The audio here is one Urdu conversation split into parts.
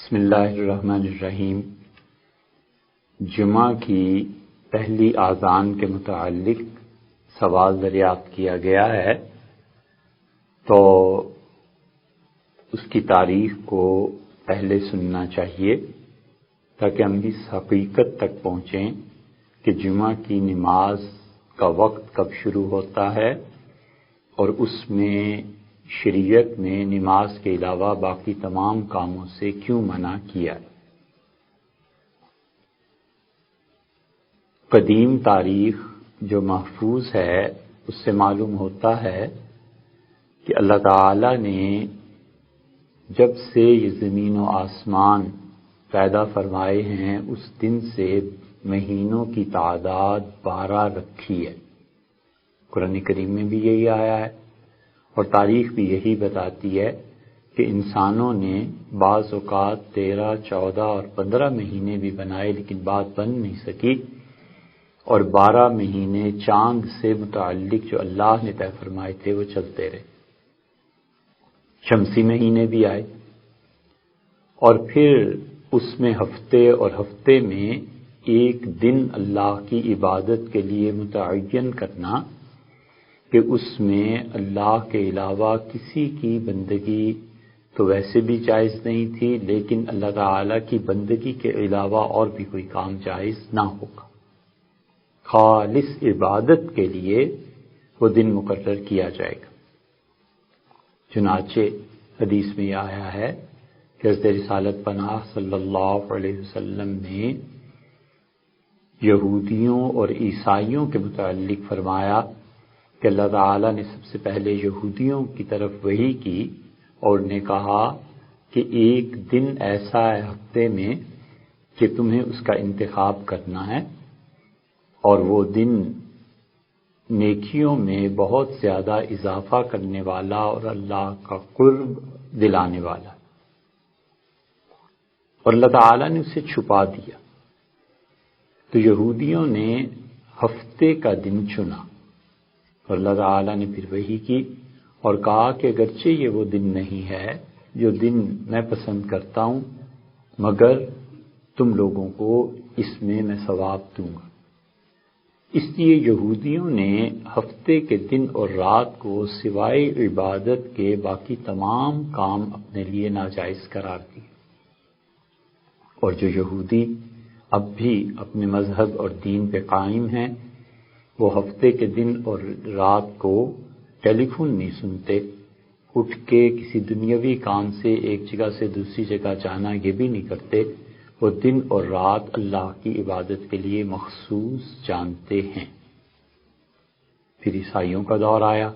بسم اللہ الرحمن الرحیم۔ جمعہ کی پہلی اذان کے متعلق سوال دریافت کیا گیا ہے، تو اس کی تاریخ کو پہلے سننا چاہیے تاکہ ہم اس حقیقت تک پہنچیں کہ جمعہ کی نماز کا وقت کب شروع ہوتا ہے اور اس میں شریعت نے نماز کے علاوہ باقی تمام کاموں سے کیوں منع کیا ہے۔ قدیم تاریخ جو محفوظ ہے اس سے معلوم ہوتا ہے کہ اللہ تعالی نے جب سے یہ زمین و آسمان پیدا فرمائے ہیں اس دن سے مہینوں کی تعداد 12 رکھی ہے۔ قرآن کریم میں بھی یہی آیا ہے اور تاریخ بھی یہی بتاتی ہے کہ انسانوں نے بعض اوقات 13، 14 اور 15 مہینے بھی بنائے لیکن بات بن نہیں سکی، اور 12 مہینے چاند سے متعلق جو اللہ نے طے فرمائے تھے وہ چلتے رہے۔ شمسی مہینے بھی آئے اور پھر اس میں ہفتے اور ہفتے میں ایک دن اللہ کی عبادت کے لیے متعین کرنا کہ اس میں اللہ کے علاوہ کسی کی بندگی تو ویسے بھی جائز نہیں تھی، لیکن اللہ تعالی کی بندگی کے علاوہ اور بھی کوئی کام جائز نہ ہوگا۔ خالص عبادت کے لیے وہ دن مقرر کیا جائے گا۔ چنانچہ حدیث میں یہ آیا ہے کہ حضرت رسالت پناہ صلی اللہ علیہ وسلم نے یہودیوں اور عیسائیوں کے متعلق فرمایا کہ اللہ تعالیٰ نے سب سے پہلے یہودیوں کی طرف وحی کی اور نے کہا کہ ایک دن ایسا ہے ہفتے میں کہ تمہیں اس کا انتخاب کرنا ہے، اور وہ دن نیکیوں میں بہت زیادہ اضافہ کرنے والا اور اللہ کا قرب دلانے والا، اور اللہ تعالیٰ نے اسے چھپا دیا۔ تو یہودیوں نے ہفتے کا دن چنا اور اللہ تعالیٰ نے پھر وحی کی اور کہا کہ اگرچہ یہ وہ دن نہیں ہے جو دن میں پسند کرتا ہوں، مگر تم لوگوں کو اس میں ثواب دوں گا۔ اس لیے یہودیوں نے ہفتے کے دن اور رات کو سوائے عبادت کے باقی تمام کام اپنے لیے ناجائز قرار دیے، اور جو یہودی اب بھی اپنے مذہب اور دین پہ قائم ہیں وہ ہفتے کے دن اور رات کو ٹیلی فون نہیں سنتے، اٹھ کے کسی دنیاوی کام سے ایک جگہ سے دوسری جگہ جانا یہ بھی نہیں کرتے، وہ دن اور رات اللہ کی عبادت کے لیے مخصوص جانتے ہیں۔ پھر عیسائیوں کا دور آیا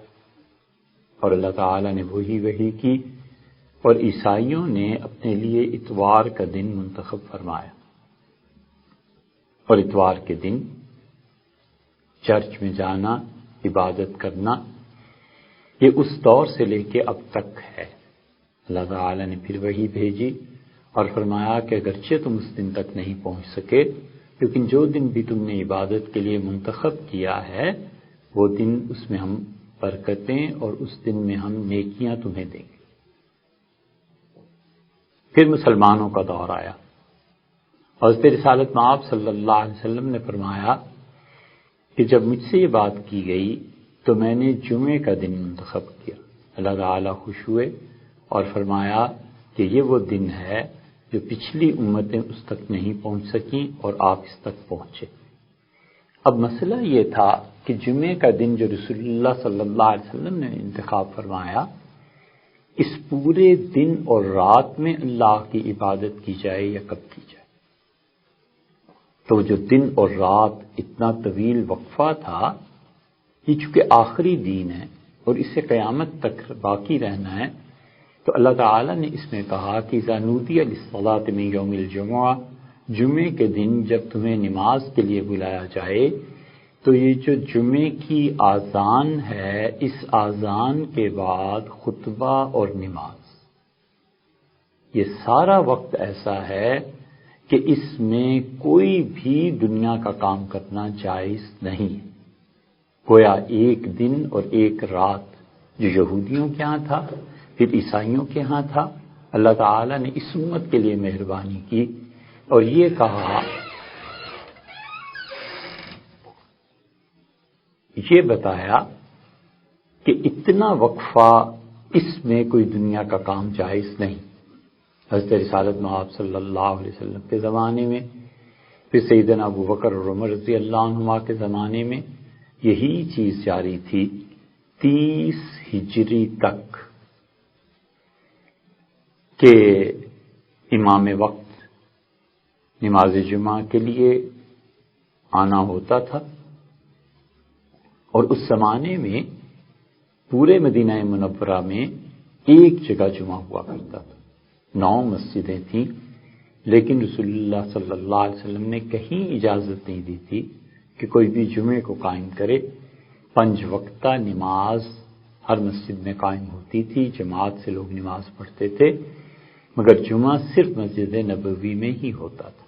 اور اللہ تعالیٰ نے وہی کی اور عیسائیوں نے اپنے لیے اتوار کا دن منتخب فرمایا، اور اتوار کے دن چرچ میں جانا، عبادت کرنا، یہ اس دور سے لے کے اب تک ہے۔ اللہ تعالیٰ نے پھر وحی بھیجی اور فرمایا کہ اگرچہ تم اس دن تک نہیں پہنچ سکے لیکن جو دن بھی تم نے عبادت کے لیے منتخب کیا ہے وہ دن اس میں ہم برکتیں اور اس دن میں ہم نیکیاں تمہیں دیں گے۔ پھر مسلمانوں کا دور آیا، حضرت رسالت مآب صلی اللہ علیہ وسلم نے فرمایا کہ جب مجھ سے یہ بات کی گئی تو میں نے جمعے کا دن منتخب کیا۔ اللہ تعالیٰ خوش ہوئے اور فرمایا کہ یہ وہ دن ہے جو پچھلی امتیں اس تک نہیں پہنچ سکیں اور آپ اس تک پہنچے۔ اب مسئلہ یہ تھا کہ جمعے کا دن جو رسول اللہ صلی اللہ علیہ وسلم نے انتخاب فرمایا، اس پورے دن اور رات میں اللہ کی عبادت کی جائے یا کب کی جائے؟ تو جو دن اور رات اتنا طویل وقفہ تھا، یہ چونکہ آخری دین ہے اور اسے قیامت تک باقی رہنا ہے، تو اللہ تعالیٰ نے اس میں کہا کہ اذا نودی للصلاۃ من یوم الجمعہ، جمعے کے دن جب تمہیں نماز کے لیے بلایا جائے تو یہ جو جمعے کی اذان ہے، اس اذان کے بعد خطبہ اور نماز، یہ سارا وقت ایسا ہے کہ اس میں کوئی بھی دنیا کا کام کرنا جائز نہیں ہے۔ گویا ایک دن اور ایک رات جو یہودیوں کے ہاں تھا، پھر عیسائیوں کے ہاں تھا، اللہ تعالیٰ نے اس امت کے لیے مہربانی کی اور یہ کہا، یہ بتایا کہ اتنا وقفہ اس میں کوئی دنیا کا کام جائز نہیں۔ حضرت رسالت مآب صلی اللہ علیہ وسلم کے زمانے میں، پھر سیدنا ابو بکر اور عمر رضی اللہ عنہما کے زمانے میں یہی چیز جاری تھی 30 ہجری تک کہ امام وقت نماز جمعہ کے لیے آنا ہوتا تھا، اور اس زمانے میں پورے مدینہ منورہ میں ایک جگہ جمعہ ہوا کرتا تھا، 9 مسجدیں تھیں، لیکن رسول اللہ صلی اللہ علیہ وسلم نے کہیں اجازت نہیں دی تھی کہ کوئی بھی جمعے کو قائم کرے۔ 5 وقتہ نماز ہر مسجد میں قائم ہوتی تھی، جماعت سے لوگ نماز پڑھتے تھے، مگر جمعہ صرف مسجد نبوی میں ہی ہوتا تھا۔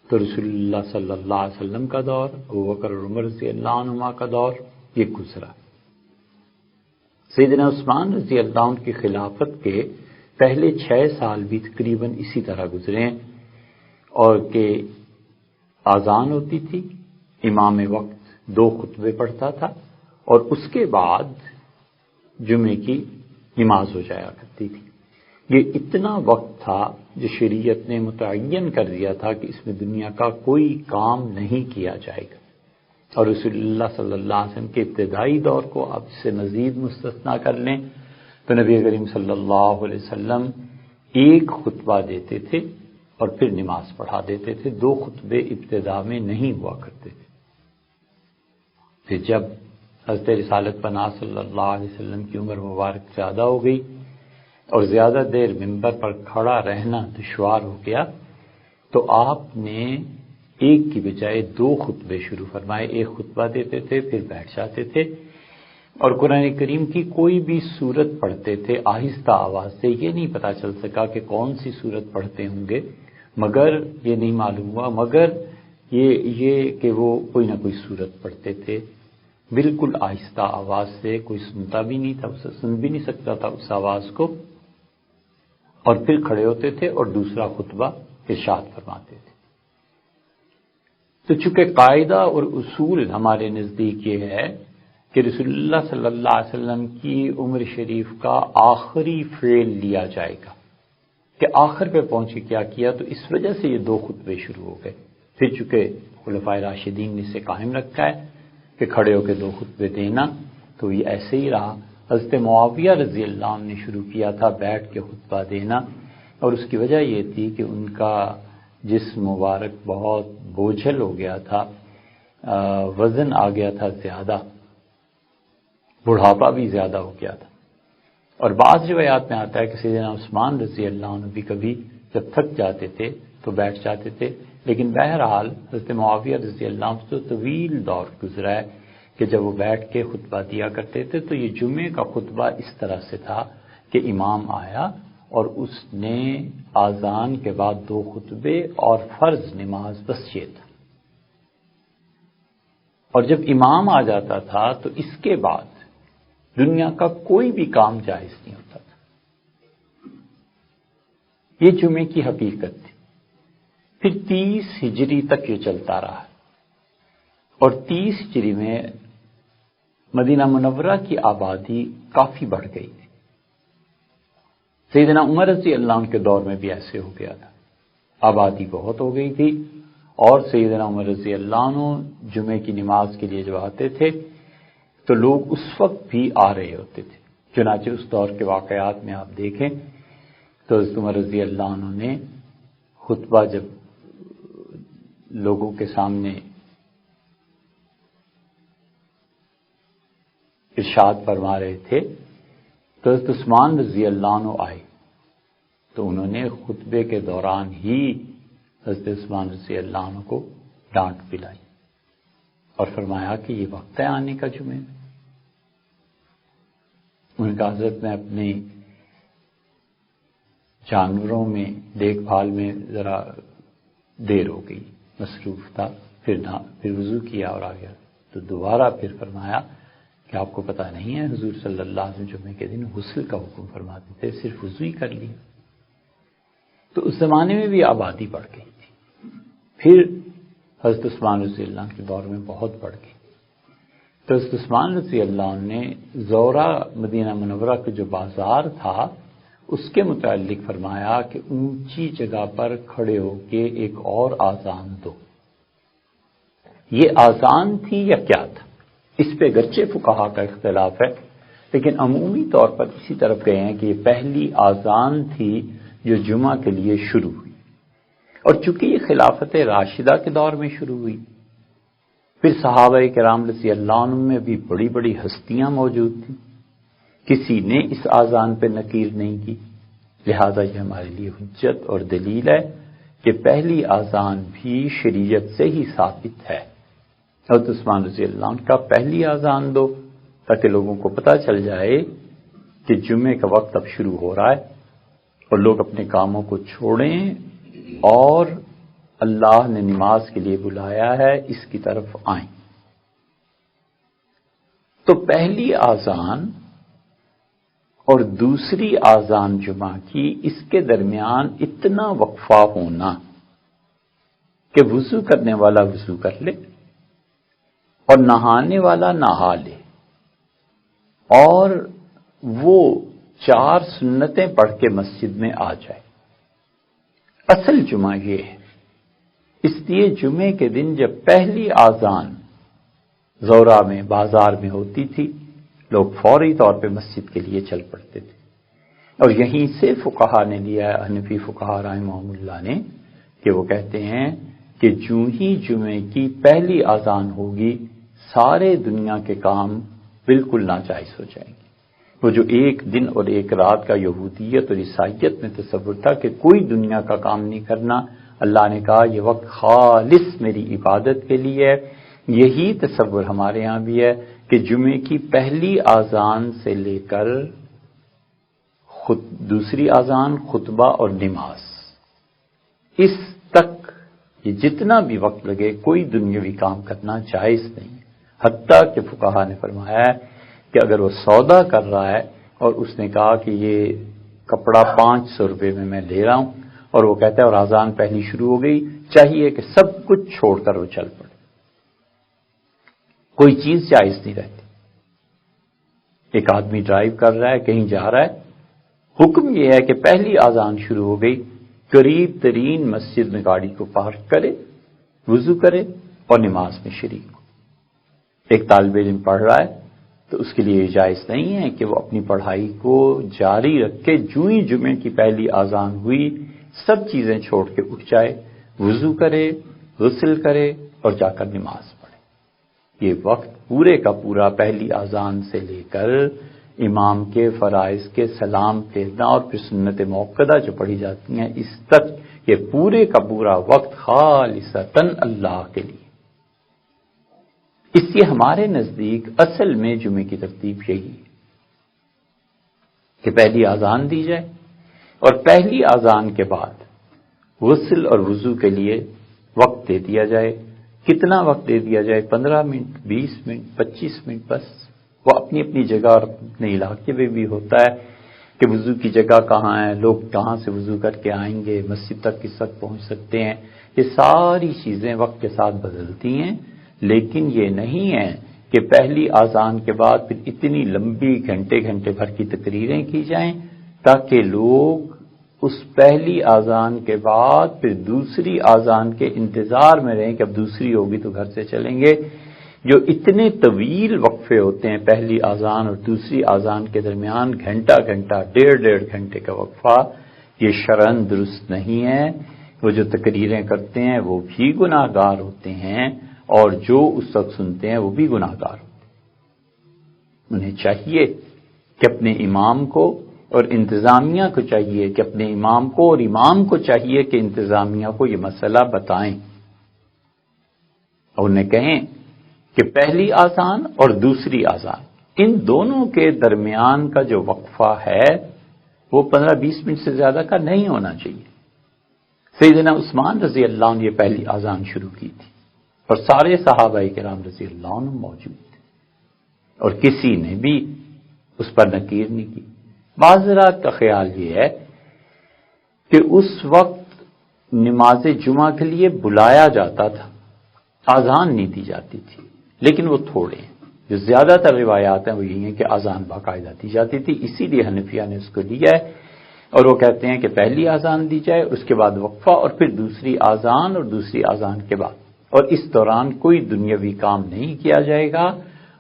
تو رسول اللہ صلی اللہ علیہ وسلم کا دور، ابو بکر اور عمر رضی اللہ عنہما کا دور یہ گزرا۔ سیدنا عثمان رضی اللہ عنہ کی خلافت کے پہلے 6 سال بھی تقریباً اسی طرح گزرے ہیں، اور کہ اذان ہوتی تھی، امام وقت 2 خطبے پڑھتا تھا، اور اس کے بعد جمعے کی نماز ہو جایا کرتی تھی۔ یہ اتنا وقت تھا جو شریعت نے متعین کر دیا تھا کہ اس میں دنیا کا کوئی کام نہیں کیا جائے گا، اور رسول اللہ صلی اللہ علیہ وسلم کے ابتدائی دور کو آپ اس سے مزید مستثنا کر لیں تو نبی کریم صلی اللہ علیہ وسلم ایک خطبہ دیتے تھے اور پھر نماز پڑھا دیتے تھے، 2 خطبے ابتدا میں نہیں ہوا کرتے تھے۔ پھر جب حضرت رسالت پناہ صلی اللہ علیہ وسلم کی عمر مبارک زیادہ ہو گئی اور زیادہ دیر منبر پر کھڑا رہنا دشوار ہو گیا، تو آپ نے ایک کی بجائے 2 خطبے شروع فرمائے۔ ایک خطبہ دیتے تھے، پھر بیٹھ جاتے تھے، اور قرآن کریم کی کوئی بھی سورت پڑھتے تھے آہستہ آواز سے۔ یہ نہیں پتا چل سکا کہ کون سی سورت پڑھتے ہوں گے، مگر یہ نہیں معلوم ہوا، مگر یہ کہ وہ کوئی نہ کوئی سورت پڑھتے تھے بالکل آہستہ آواز سے، کوئی سنتا بھی نہیں تھا، اسے سن بھی نہیں سکتا تھا اس آواز کو، اور پھر کھڑے ہوتے تھے اور دوسرا خطبہ ارشاد فرماتے تھے۔ تو چونکہ قاعدہ اور اصول ہمارے نزدیک یہ ہے کہ رسول اللہ صلی اللہ علیہ وسلم کی عمر شریف کا آخری فعل لیا جائے گا کہ آخر پہ پہنچ کے کیا کیا، تو اس وجہ سے یہ 2 خطبے شروع ہو گئے۔ پھر چونکہ خلفائے راشدین نے اسے قائم رکھا ہے کہ کھڑے ہو کے 2 خطبے دینا، تو یہ ایسے ہی رہا۔ حضرت معاویہ رضی اللہ عنہ نے شروع کیا تھا بیٹھ کے خطبہ دینا، اور اس کی وجہ یہ تھی کہ ان کا جسم مبارک بہت بوجھل ہو گیا تھا، وزن آ گیا تھا زیادہ، بڑھاپا بھی زیادہ ہو گیا تھا، اور بعض روایات میں آتا ہے کہ سیدنا عثمان رضی اللہ عنہ بھی کبھی جب تھک جاتے تھے تو بیٹھ جاتے تھے، لیکن بہرحال حضرت معاویہ رضی اللہ عنہ تو طویل دور گزرا ہے کہ جب وہ بیٹھ کے خطبہ دیا کرتے تھے تو یہ جمعے کا خطبہ اس طرح سے تھا کہ امام آیا اور اس نے اذان کے بعد 2 خطبے اور فرض نماز بس یہ تھا، اور جب امام آ جاتا تھا تو اس کے بعد دنیا کا کوئی بھی کام جائز نہیں ہوتا تھا۔ یہ جمعے کی حقیقت تھی۔ پھر 30 ہجری تک یہ چلتا رہا، اور 30 ہجری میں مدینہ منورہ کی آبادی کافی بڑھ گئی تھی۔ سیدنا عمر رضی اللہ عنہ کے دور میں بھی ایسے ہو گیا تھا، آبادی بہت ہو گئی تھی، اور سیدنا عمر رضی اللہ عنہ جمعے کی نماز کے لیے جب آتے تھے تو لوگ اس وقت بھی آ رہے ہوتے تھے۔ چنانچہ اس دور کے واقعات میں آپ دیکھیں تو حضرت عمر رضی اللہ عنہ نے خطبہ جب لوگوں کے سامنے ارشاد فرما رہے تھے تو حضرت عثمان رضی اللہ عنہ آئے، تو انہوں نے خطبے کے دوران ہی حضرت عثمان رضی اللہ عنہ کو ڈانٹ پلائی اور فرمایا کہ یہ وقت ہے آنے کا جمعے میں۔ ان کا حضرت میں اپنے جانوروں میں دیکھ بھال میں ذرا دیر ہو گئی، مصروف تھا، پھر وضو کیا اور آ گیا، تو دوبارہ پھر فرمایا کہ آپ کو پتہ نہیں ہے حضور صلی اللہ علیہ وسلم جمعے کے دن غسل کا حکم فرماتے تھے، صرف وضو ہی کر لیا۔ تو اس زمانے میں بھی آبادی بڑھ گئی تھی. پھر حضرت عثمان رضی اللہ عنہ کے دور میں بہت بڑھ گئی. تو حضرت عثمان رضی اللہ عنہ نے زورا مدینہ منورہ کے جو بازار تھا اس کے متعلق فرمایا کہ اونچی جگہ پر کھڑے ہو کے ایک اور آذان دو. یہ آذان تھی یا کیا تھا اس پہ گرچہ فقہا کا اختلاف ہے، لیکن عمومی طور پر اسی طرف گئے ہیں کہ یہ پہلی آذان تھی جو جمعہ کے لیے شروع ہوئی. اور چونکہ یہ خلافت راشدہ کے دور میں شروع ہوئی، پھر صحابہ کرام رضی اللہ عنہ میں بھی بڑی بڑی ہستیاں موجود تھیں، کسی نے اس آذان پہ نکیر نہیں کی، لہذا یہ ہمارے لیے حجت اور دلیل ہے کہ پہلی آذان بھی شریعت سے ہی ثابت ہے. حضرت عثمان رضی اللہ عنہ کا پہلی آذان دو تاکہ لوگوں کو پتہ چل جائے کہ جمعے کا وقت اب شروع ہو رہا ہے اور لوگ اپنے کاموں کو چھوڑیں اور اللہ نے نماز کے لیے بلایا ہے اس کی طرف آئیں. تو پہلی آذان اور دوسری آذان جمعہ کی اس کے درمیان اتنا وقفہ ہونا کہ وضو کرنے والا وضو کر لے اور نہانے والا نہا لے اور وہ 4 سنتیں پڑھ کے مسجد میں آ جائے. اصل جمعہ یہ ہے. اس لیے جمعے کے دن جب پہلی آذان زورا میں بازار میں ہوتی تھی لوگ فوری طور پہ مسجد کے لیے چل پڑتے تھے. اور یہیں سے فقہا نے لیا ہے، حنفی فقہا رحمہم اللہ نے، کہ وہ کہتے ہیں کہ جو ہی جمعے کی پہلی آذان ہوگی سارے دنیا کے کام بالکل ناجائز ہو جائیں گے. وہ جو ایک دن اور ایک رات کا یہودیت اور عیسائیت میں تصور تھا کہ کوئی دنیا کا کام نہیں کرنا، اللہ نے کہا یہ وقت خالص میری عبادت کے لیے ہے. یہی تصور ہمارے ہاں بھی ہے کہ جمعے کی پہلی آذان سے لے کر دوسری آذان، خطبہ اور نماز، اس تک یہ جتنا بھی وقت لگے کوئی دنیاوی کام کرنا جائز نہیں. حتیٰ کہ فقہا نے فرمایا ہے کہ اگر وہ سودا کر رہا ہے اور اس نے کہا کہ یہ کپڑا 500 روپے میں لے رہا ہوں اور وہ کہتا ہے اور آذان پہلی شروع ہو گئی، چاہیے کہ سب کچھ چھوڑ کر وہ چل پڑے، کوئی چیز جائز نہیں رہتی. ایک آدمی ڈرائیو کر رہا ہے، کہیں جا رہا ہے، حکم یہ ہے کہ پہلی آذان شروع ہو گئی، قریب ترین مسجد میں گاڑی کو پارک کرے، وضو کرے اور نماز میں شریک ہو. ایک طالب علم پڑھ رہا ہے تو اس کے لیے جائز نہیں ہے کہ وہ اپنی پڑھائی کو جاری رکھے، جو ہی جمعے کی پہلی آذان ہوئی سب چیزیں چھوڑ کے اٹھ جائے، وضو کرے، غسل کرے اور جا کر نماز پڑھے. یہ وقت پورے کا پورا پہلی آذان سے لے کر امام کے فرائض کے سلام پھیرنا اور پھر سنت موقدہ جو پڑھی جاتی ہیں اس تک، یہ پورے کا پورا وقت خالصتاً اللہ کے لیے. اس لیے ہمارے نزدیک اصل میں جمعے کی ترتیب یہی ہے کہ پہلی آذان دی جائے اور پہلی آذان کے بعد غسل اور وضو کے لیے وقت دے دیا جائے. کتنا وقت دے دیا جائے؟ 15 منٹ، 20 منٹ، 25 منٹ، بس. وہ اپنی اپنی جگہ اور اپنے علاقے میں بھی ہوتا ہے کہ وضو کی جگہ کہاں ہے، لوگ کہاں سے وضو کر کے آئیں گے، مسجد تک کس وقت پہنچ سکتے ہیں. یہ ساری چیزیں وقت کے ساتھ بدلتی ہیں، لیکن یہ نہیں ہے کہ پہلی آذان کے بعد پھر اتنی لمبی گھنٹے بھر کی تقریریں کی جائیں تاکہ لوگ اس پہلی آذان کے بعد پھر دوسری آذان کے انتظار میں رہیں کہ اب دوسری ہوگی تو گھر سے چلیں گے. جو اتنے طویل وقفے ہوتے ہیں پہلی آذان اور دوسری آذان کے درمیان، گھنٹہ، 1.5 گھنٹے کا وقفہ، یہ شرعاً درست نہیں ہے. وہ جو تقریریں کرتے ہیں وہ بھی گناہ گار ہوتے ہیں اور جو اس وقت سنتے ہیں وہ بھی گناہ گار ہوتے ہیں. انہیں چاہیے کہ اپنے امام کو اور انتظامیہ کو چاہیے کہ اپنے امام کو اور امام کو چاہیے کہ انتظامیہ کو یہ مسئلہ بتائیں اور انہیں کہیں کہ پہلی آذان اور دوسری آذان ان دونوں کے درمیان کا جو وقفہ ہے وہ 15-20 منٹ سے زیادہ کا نہیں ہونا چاہیے. سیدنا عثمان رضی اللہ عنہ یہ پہلی آذان شروع کی تھی اور سارے صحابہ کرام رضی اللہ عنہ موجود تھے اور کسی نے بھی اس پر نکیر نہیں کی. بعض حضرات کا خیال یہ ہے کہ اس وقت نماز جمعہ کے لیے بلایا جاتا تھا، اذان نہیں دی جاتی تھی، لیکن وہ تھوڑے ہیں۔ جو زیادہ تر روایات ہیں وہ یہی ہیں کہ اذان باقاعدہ دی جاتی تھی، اسی لیے حنفیہ نے اس کو لیا ہے، اور وہ کہتے ہیں کہ پہلی اذان دی جائے، اس کے بعد وقفہ، اور پھر دوسری اذان، اور دوسری اذان کے بعد، اور اس دوران کوئی دنیاوی کام نہیں کیا جائے گا،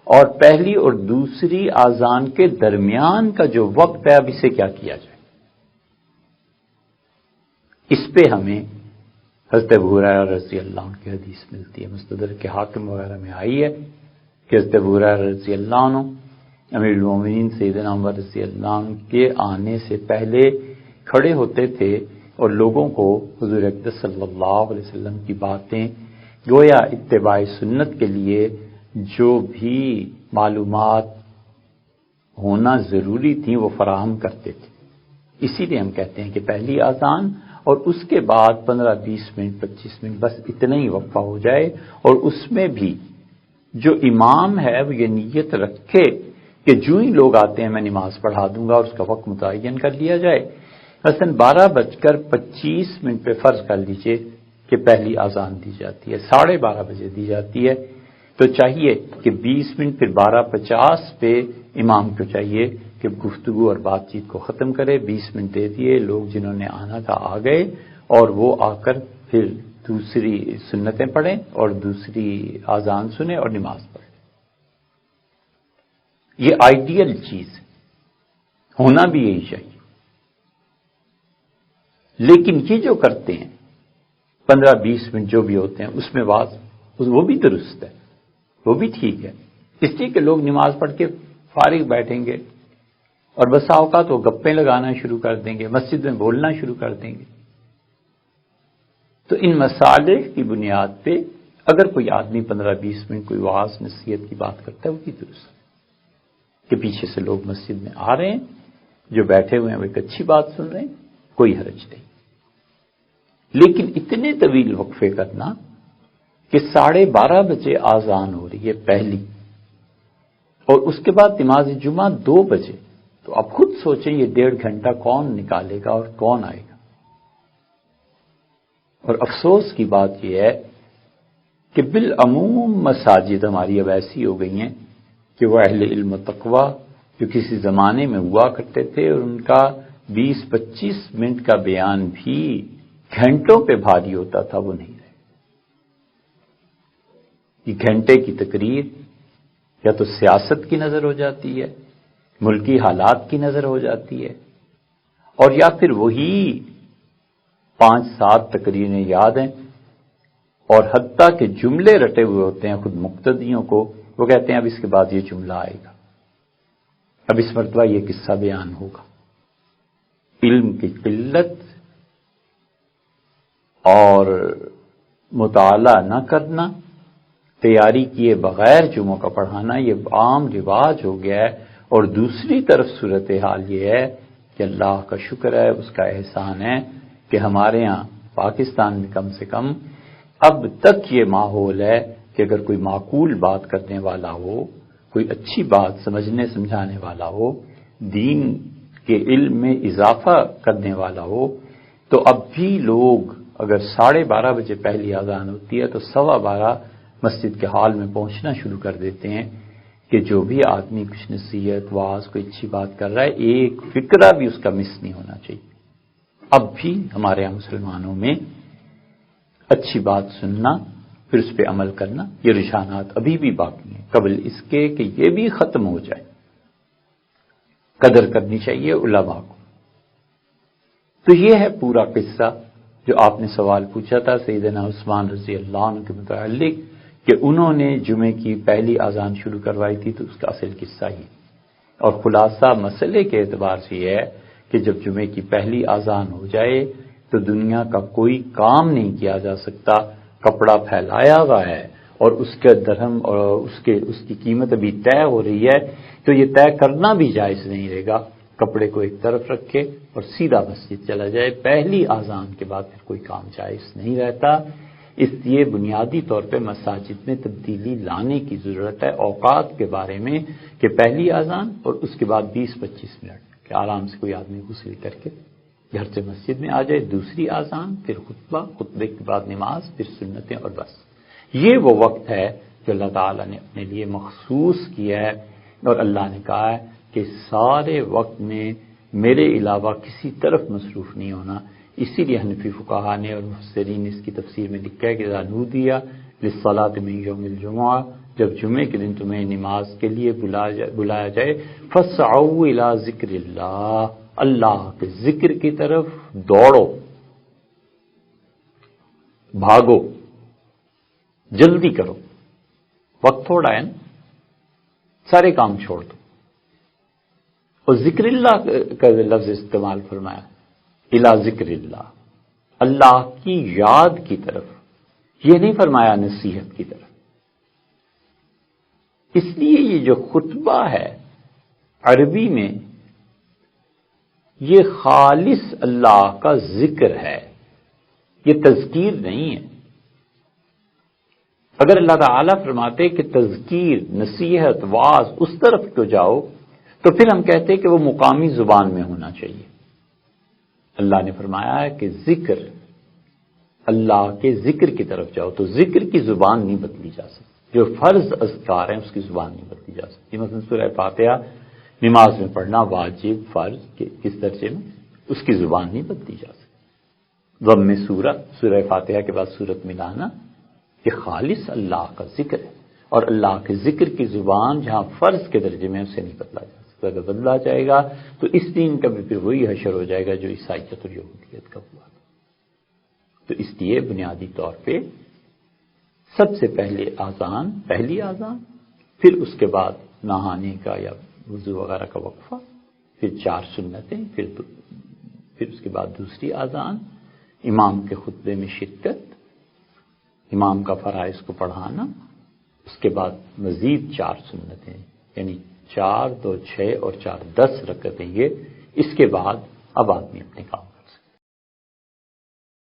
اور پہلی اور دوسری اذان کے درمیان کا جو وقت ہے اب اسے کیا کیا جائے۔ اس پہ ہمیں حضرت ابو ہریرہ رضی اللہ عنہ کی حدیث ملتی ہے، مستدرک حاکم وغیرہ میں آئی ہے کہ حضرت ابو ہریرہ رضی اللہ عنہ امیر المومنین سیدنا عمر رضی اللہ عنہ کے آنے سے پہلے کھڑے ہوتے تھے اور لوگوں کو حضور اقدس صلی اللہ علیہ وسلم کی باتیں گویا اتباع سنت کے لیے جو بھی معلومات ہونا ضروری تھیں وہ فراہم کرتے تھے۔ اسی لیے ہم کہتے ہیں کہ پہلی اذان اور اس کے بعد 15-20 منٹ 25 منٹ بس اتنا ہی وقفہ ہو جائے، اور اس میں بھی جو امام ہے وہ یہ نیت رکھے کہ جو ہی لوگ آتے ہیں میں نماز پڑھا دوں گا، اور اس کا وقت متعین کر لیا جائے۔ مثلاً 12:25 پہ فرض کر لیجئے کہ پہلی اذان دی جاتی ہے، 12:30 بجے دی جاتی ہے، تو چاہیے کہ 20 منٹ پھر 12:50 پہ امام کو چاہیے کہ گفتگو اور بات چیت کو ختم کرے، 20 منٹ دے دیے، لوگ جنہوں نے آنا تھا آ گئے، اور وہ آ کر پھر دوسری سنتیں پڑھیں اور دوسری اذان سنیں اور نماز پڑھیں۔ یہ آئیڈیل چیز ہے، ہونا بھی یہی چاہیے۔ لیکن یہ جو کرتے ہیں 15-20 منٹ جو بھی ہوتے ہیں اس میں وہ بھی درست ہے، وہ بھی ٹھیک ہے، اس لیے کہ لوگ نماز پڑھ کے فارغ بیٹھیں گے اور بسا اوقات وہ گپیں لگانا شروع کر دیں گے، مسجد میں بولنا شروع کر دیں گے۔ تو ان مصالح کی بنیاد پہ اگر کوئی آدمی 15-20 منٹ کوئی وعظ نصیحت کی بات کرتا ہے وہ بھی درست ہے کہ پیچھے سے لوگ مسجد میں آ رہے ہیں، جو بیٹھے ہوئے ہیں وہ ایک اچھی بات سن رہے ہیں، کوئی حرج نہیں۔ لیکن اتنے طویل وقفے کرنا کہ 12:30 بجے اذان ہو رہی ہے پہلی، اور اس کے بعد نماز جمعہ 2 بجے، تو اب خود سوچیں یہ 1.5 گھنٹہ کون نکالے گا اور کون آئے گا۔ اور افسوس کی بات یہ ہے کہ بالعموم مساجد ہماری اب ایسی ہو گئی ہیں کہ وہ اہل علم و تقوی جو کسی زمانے میں ہوا کرتے تھے اور ان کا 20-25 منٹ کا بیان بھی گھنٹوں پہ بھاری ہوتا تھا، وہ نہیں رہے۔ یہ گھنٹے کی تقریر یا تو سیاست کی نظر ہو جاتی ہے، ملکی حالات کی نظر ہو جاتی ہے، اور یا پھر وہی 5-7 تقریریں یاد ہیں، اور حتیٰ کہ جملے رٹے ہوئے ہوتے ہیں خود مقتدیوں کو، وہ کہتے ہیں اب اس کے بعد یہ جملہ آئے گا، اب اس مرتبہ یہ قصہ بیان ہوگا۔ علم کی قلت اور مطالعہ نہ کرنا، تیاری کیے بغیر جمعوں کا پڑھانا، یہ عام رواج ہو گیا ہے۔ اور دوسری طرف صورتحال یہ ہے کہ اللہ کا شکر ہے، اس کا احسان ہے کہ ہمارے ہاں پاکستان میں کم سے کم اب تک یہ ماحول ہے کہ اگر کوئی معقول بات کرنے والا ہو، کوئی اچھی بات سمجھنے سمجھانے والا ہو، دین کے علم میں اضافہ کرنے والا ہو، تو اب بھی لوگ اگر 12:30 بجے پہلی اذان ہوتی ہے تو 12:15 مسجد کے ہال میں پہنچنا شروع کر دیتے ہیں کہ جو بھی آدمی کچھ نصیحت واعظ کوئی اچھی بات کر رہا ہے ایک فکرہ بھی اس کا مس نہیں ہونا چاہیے۔ اب بھی ہمارے یہاں مسلمانوں میں اچھی بات سننا پھر اس پہ عمل کرنا، یہ رجحانات ابھی بھی باقی ہیں، قبل اس کے کہ یہ بھی ختم ہو جائے۔ قدر کرنی چاہیے علماء کو۔ تو یہ ہے پورا قصہ جو آپ نے سوال پوچھا تھا سیدنا عثمان رضی اللہ عنہ کے متعلق کہ انہوں نے جمعے کی پہلی اذان شروع کروائی تھی، تو اس کا اصل قصہ ہی اور خلاصہ مسئلے کے اعتبار سے یہ ہے کہ جب جمعے کی پہلی اذان ہو جائے تو دنیا کا کوئی کام نہیں کیا جا سکتا، کپڑا پھیلایا ہوا ہے اور اس کے درہم اور اس کی قیمت ابھی طے ہو رہی ہے، تو یہ طے کرنا بھی جائز نہیں رہے گا، کپڑے کو ایک طرف رکھے اور سیدھا مسجد چلا جائے۔ پہلی اذان کے بعد پھر کوئی کام جائز نہیں رہتا، اس لیے بنیادی طور پہ مساجد میں تبدیلی لانے کی ضرورت ہے اوقات کے بارے میں کہ پہلی اذان اور اس کے بعد 20-25 منٹ کہ آرام سے کوئی آدمی غسل کر کے گھر سے مسجد میں آ جائے، دوسری آذان، پھر خطبہ، خطبے کے بعد نماز، پھر سنتیں، اور بس یہ وہ وقت ہے جو اللہ تعالیٰ نے اپنے لیے مخصوص کیا ہے، اور اللہ نے کہا ہے کہ سارے وقت میں میرے علاوہ کسی طرف مصروف نہیں ہونا۔ اسی لیے حنفی فقہا نے اور مفسرین نے اس کی تفسیر میں لکھا ہے کہ اذا نودی للصلاۃ من یوم الجمعہ، جب جمعے کے دن تمہیں نماز کے لیے بلایا جائے، فاسعوا الی ذکر اللہ، اللہ کے ذکر کی طرف دوڑو، بھاگو، جلدی کرو، وقت تھوڑا ہے نا، سارے کام چھوڑ دو۔ اور ذکر اللہ کا لفظ استعمال فرمایا، الی ذکر اللہ، اللہ کی یاد کی طرف، یہ نہیں فرمایا نصیحت کی طرف۔ اس لیے یہ جو خطبہ ہے عربی میں یہ خالص اللہ کا ذکر ہے، یہ تذکیر نہیں ہے۔ اگر اللہ تعالیٰ فرماتے کہ تذکیر، نصیحت، واعظ اس طرف کو جاؤ، تو پھر ہم کہتے کہ وہ مقامی زبان میں ہونا چاہیے۔ اللہ نے فرمایا ہے کہ ذکر، اللہ کے ذکر کی طرف جاؤ، تو ذکر کی زبان نہیں بدلی جا سکتی، جو فرض اذکار ہیں اس کی زبان نہیں بدلی جا سکتی۔ مثلا سورہ فاتحہ نماز میں پڑھنا واجب، فرض کس درجے میں، اس کی زبان نہیں بدلی جا سکتی۔ ضم سورہ فاتحہ کے بعد سورت ملانا، یہ خالص اللہ کا ذکر ہے، اور اللہ کے ذکر کی زبان جہاں فرض کے درجے میں اسے نہیں بدلا جا سکتا۔ اگر بدلا جائے گا تو اس دین کا بھی پھر وہی حشر ہو جائے گا جو عیسائیت اور یہودیت کا ہوا۔ تو اس لیے بنیادی طور پہ سب سے پہلے آذان، پہلی آذان، پھر اس کے بعد نہانے کا یا وضو وغیرہ کا وقفہ، پھر 4 سنتیں، پھر اس کے بعد دوسری آذان، امام کے خطبے میں شرکت، امام کا فرائض کو پڑھانا، اس کے بعد مزید 4 سنتیں، یعنی 4، 2، 6 اور 4، 10 رکعتیں۔ یہ اس کے بعد اب آدمی اپنے کام